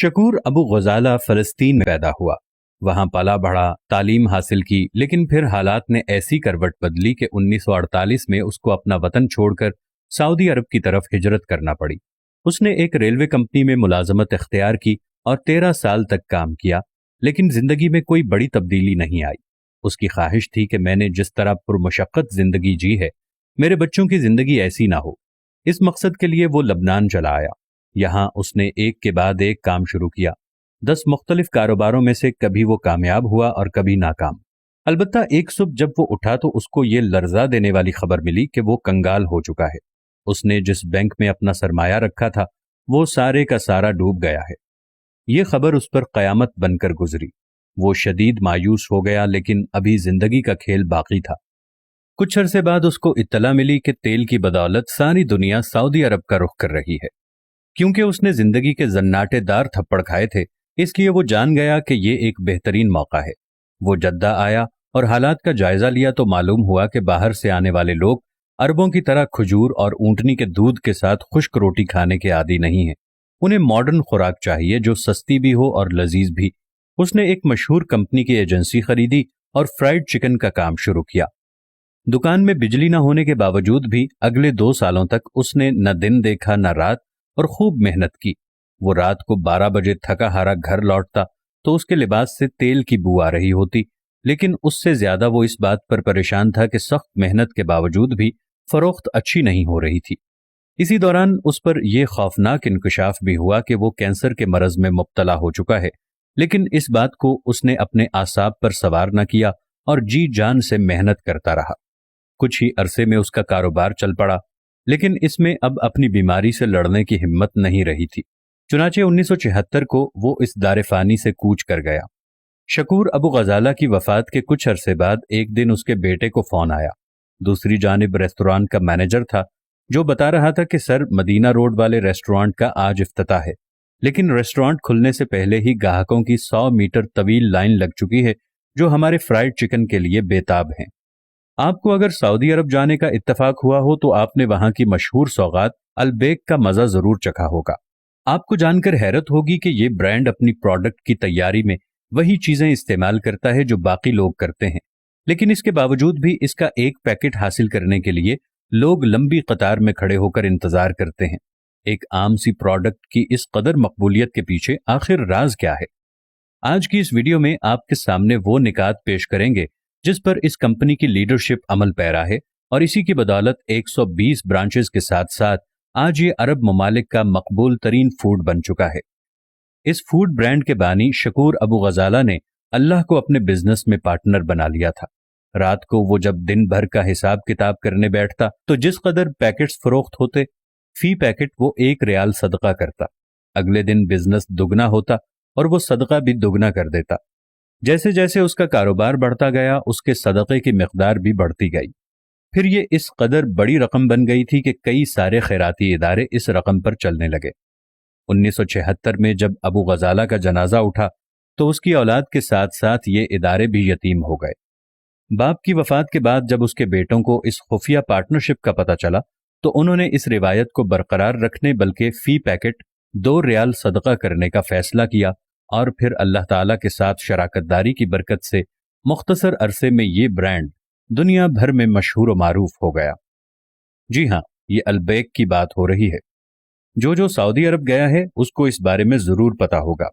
شکور ابو غزالہ فلسطین میں پیدا ہوا، وہاں پلا بڑھا، تعلیم حاصل کی، لیکن پھر حالات نے ایسی کروٹ بدلی کہ 1948 میں اس کو اپنا وطن چھوڑ کر سعودی عرب کی طرف ہجرت کرنا پڑی۔ اس نے ایک ریلوے کمپنی میں ملازمت اختیار کی اور 13 سال تک کام کیا، لیکن زندگی میں کوئی بڑی تبدیلی نہیں آئی۔ اس کی خواہش تھی کہ میں نے جس طرح پرمشقت زندگی جی ہے، میرے بچوں کی زندگی ایسی نہ ہو۔ اس مقصد کے لیے وہ لبنان چلا آیا۔ یہاں اس نے ایک کے بعد ایک کام شروع کیا۔ 10 مختلف کاروباروں میں سے کبھی وہ کامیاب ہوا اور کبھی ناکام۔ البتہ ایک صبح جب وہ اٹھا تو اس کو یہ لرزا دینے والی خبر ملی کہ وہ کنگال ہو چکا ہے۔ اس نے جس بینک میں اپنا سرمایہ رکھا تھا وہ سارے کا سارا ڈوب گیا ہے۔ یہ خبر اس پر قیامت بن کر گزری۔ وہ شدید مایوس ہو گیا، لیکن ابھی زندگی کا کھیل باقی تھا۔ کچھ عرصے بعد اس کو اطلاع ملی کہ تیل کی بدولت ساری دنیا سعودی عرب کا رخ کر رہی ہے۔ کیونکہ اس نے زندگی کے زناٹے دار تھپڑ کھائے تھے، اس لیے وہ جان گیا کہ یہ ایک بہترین موقع ہے۔ وہ جدہ آیا اور حالات کا جائزہ لیا تو معلوم ہوا کہ باہر سے آنے والے لوگ عربوں کی طرح کھجور اور اونٹنی کے دودھ کے ساتھ خشک روٹی کھانے کے عادی نہیں ہیں۔ انہیں ماڈرن خوراک چاہیے جو سستی بھی ہو اور لذیذ بھی۔ اس نے ایک مشہور کمپنی کی ایجنسی خریدی اور فرائیڈ چکن کا کام شروع کیا۔ دکان میں بجلی نہ ہونے کے باوجود بھی اگلے 2 سالوں تک اس نے نہ دن دیکھا نہ رات، اور خوب محنت کی۔ وہ رات کو 12 بجے تھکا ہارا گھر لوٹتا تو اس کے لباس سے تیل کی بو آ رہی ہوتی، لیکن اس سے زیادہ وہ اس بات پر پریشان تھا کہ سخت محنت کے باوجود بھی فروخت اچھی نہیں ہو رہی تھی۔ اسی دوران اس پر یہ خوفناک انکشاف بھی ہوا کہ وہ کینسر کے مرض میں مبتلا ہو چکا ہے، لیکن اس بات کو اس نے اپنے اعصاب پر سوار نہ کیا اور جی جان سے محنت کرتا رہا۔ کچھ ہی عرصے میں اس کا کاروبار چل پڑا، لیکن اس میں اب اپنی بیماری سے لڑنے کی ہمت نہیں رہی تھی۔ چنانچہ 1976 کو وہ اس دار فانی سے کوچ کر گیا۔ شکور ابو غزالہ کی وفات کے کچھ عرصے بعد ایک دن اس کے بیٹے کو فون آیا۔ دوسری جانب ریستوران کا مینیجر تھا جو بتا رہا تھا کہ سر، مدینہ روڈ والے ریسٹورانٹ کا آج افتتاح ہے، لیکن ریسٹورانٹ کھلنے سے پہلے ہی گاہکوں کی 100 میٹر طویل لائن لگ چکی ہے جو ہمارے فرائیڈ چکن کے لیے بےتاب ہیں۔ آپ کو اگر سعودی عرب جانے کا اتفاق ہوا ہو تو آپ نے وہاں کی مشہور سوغات البیک کا مزہ ضرور چکھا ہوگا۔ آپ کو جان کر حیرت ہوگی کہ یہ برانڈ اپنی پروڈکٹ کی تیاری میں وہی چیزیں استعمال کرتا ہے جو باقی لوگ کرتے ہیں، لیکن اس کے باوجود بھی اس کا ایک پیکٹ حاصل کرنے کے لیے لوگ لمبی قطار میں کھڑے ہو کر انتظار کرتے ہیں۔ ایک عام سی پروڈکٹ کی اس قدر مقبولیت کے پیچھے آخر راز کیا ہے؟ آج کی اس ویڈیو میں آپ کے سامنے وہ نکات پیش کریں گے جس پر اس کمپنی کی لیڈرشپ عمل پیرا ہے، اور اسی کی بدولت 120 برانچز کے ساتھ ساتھ آج یہ عرب ممالک کا مقبول ترین فوڈ بن چکا ہے۔ اس فوڈ برانڈ کے بانی شکور ابو غزالہ نے اللہ کو اپنے بزنس میں پارٹنر بنا لیا تھا۔ رات کو وہ جب دن بھر کا حساب کتاب کرنے بیٹھتا تو جس قدر پیکٹس فروخت ہوتے، فی پیکٹ وہ 1 ریال صدقہ کرتا۔ اگلے دن بزنس دگنا ہوتا اور وہ صدقہ بھی دگنا کر دیتا۔ جیسے جیسے اس کا کاروبار بڑھتا گیا، اس کے صدقے کی مقدار بھی بڑھتی گئی۔ پھر یہ اس قدر بڑی رقم بن گئی تھی کہ کئی سارے خیراتی ادارے اس رقم پر چلنے لگے۔ 1976 میں جب ابو غزالہ کا جنازہ اٹھا تو اس کی اولاد کے ساتھ ساتھ یہ ادارے بھی یتیم ہو گئے۔ باپ کی وفات کے بعد جب اس کے بیٹوں کو اس خفیہ پارٹنرشپ کا پتہ چلا تو انہوں نے اس روایت کو برقرار رکھنے بلکہ فی پیکٹ 2 ریال صدقہ کرنے کا فیصلہ کیا، اور پھر اللہ تعالیٰ کے ساتھ شراکت داری کی برکت سے مختصر عرصے میں یہ برانڈ دنیا بھر میں مشہور و معروف ہو گیا۔ جی ہاں، یہ البیک کی بات ہو رہی ہے۔ جو سعودی عرب گیا ہے اس کو اس بارے میں ضرور پتا ہوگا۔